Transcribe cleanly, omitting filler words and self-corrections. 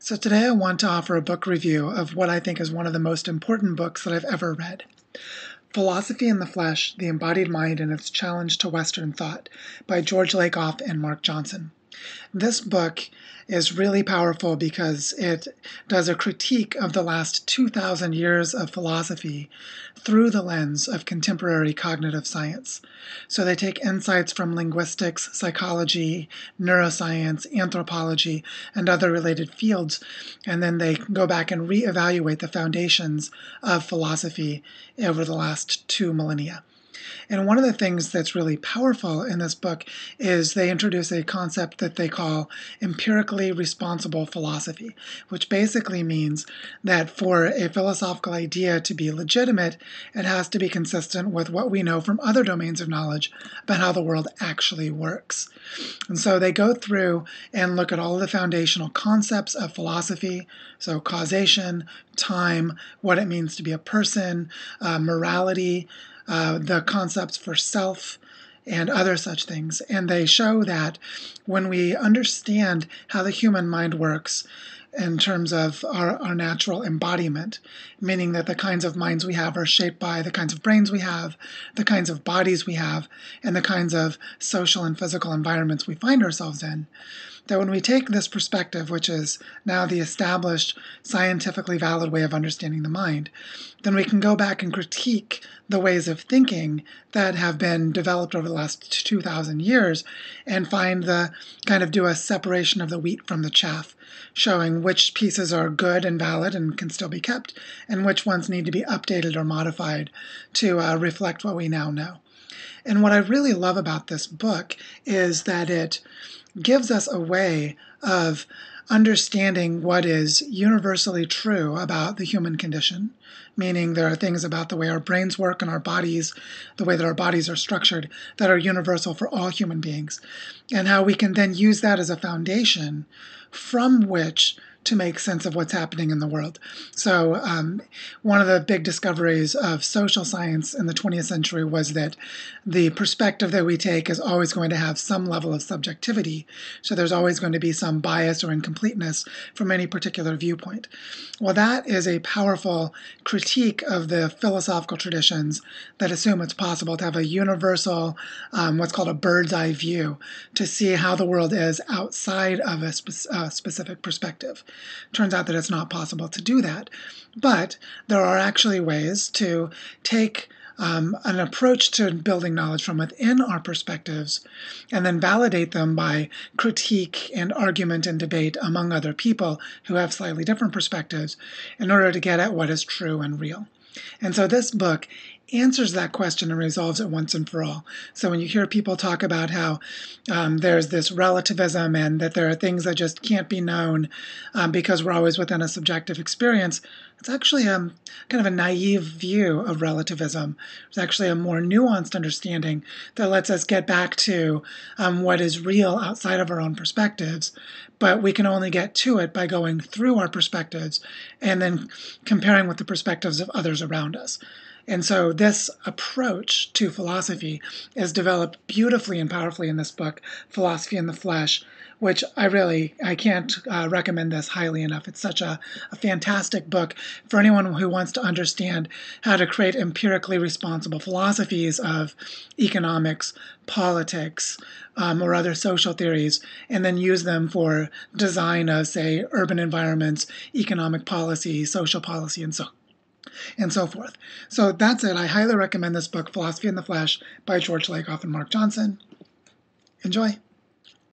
So today I want to offer a book review of what I think is one of the most important books that I've ever read. Philosophy in the Flesh, The Embodied Mind and Its Challenge to Western Thought by George Lakoff and Mark Johnson. This book is really powerful because it does a critique of the last 2,000 years of philosophy through the lens of contemporary cognitive science. So they take insights from linguistics, psychology, neuroscience, anthropology, and other related fields, and then they go back and reevaluate the foundations of philosophy over the last 2 millennia. And one of the things that's really powerful in this book is they introduce a concept that they call empirically responsible philosophy, which basically means that for a philosophical idea to be legitimate, it has to be consistent with what we know from other domains of knowledge about how the world actually works. And so they go through and look at all of the foundational concepts of philosophy, so causation, time, what it means to be a person, morality, the concepts for self, and other such things. And they show that when we understand how the human mind works in terms of our natural embodiment, meaning that the kinds of minds we have are shaped by the kinds of brains we have, the kinds of bodies we have, and the kinds of social and physical environments we find ourselves in, that when we take this perspective, which is now the established, scientifically valid way of understanding the mind, then we can go back and critique the ways of thinking that have been developed over the last 2,000 years and do a separation of the wheat from the chaff, showing which pieces are good and valid and can still be kept, and which ones need to be updated or modified to reflect what we now know. And what I really love about this book is that it gives us a way of understanding what is universally true about the human condition, meaning there are things about the way our brains work and our bodies, the way that our bodies are structured, that are universal for all human beings, and how we can then use that as a foundation from which to make sense of what's happening in the world. So one of the big discoveries of social science in the 20th century was that the perspective that we take is always going to have some level of subjectivity. So there's always going to be some bias or incompleteness from any particular viewpoint. Well, that is a powerful critique of the philosophical traditions that assume it's possible to have a universal, what's called a bird's eye view, to see how the world is outside of a specific perspective. Turns out that it's not possible to do that. But there are actually ways to take an approach to building knowledge from within our perspectives and then validate them by critique and argument and debate among other people who have slightly different perspectives in order to get at what is true and real. And so this book answers that question and resolves it once and for all. So when you hear people talk about how there's this relativism and that there are things that just can't be known because we're always within a subjective experience, it's actually kind of a naive view of relativism. It's actually a more nuanced understanding that lets us get back to what is real outside of our own perspectives, but we can only get to it by going through our perspectives and then comparing with the perspectives of others around us. And so this approach to philosophy is developed beautifully and powerfully in this book, Philosophy in the Flesh, which I can't recommend this highly enough. It's such a fantastic book for anyone who wants to understand how to create empirically responsible philosophies of economics, politics, or other social theories, and then use them for design of, say, urban environments, economic policy, social policy, and so forth. So that's it. I highly recommend this book, Philosophy in the Flesh by George Lakoff and Mark Johnson. Enjoy.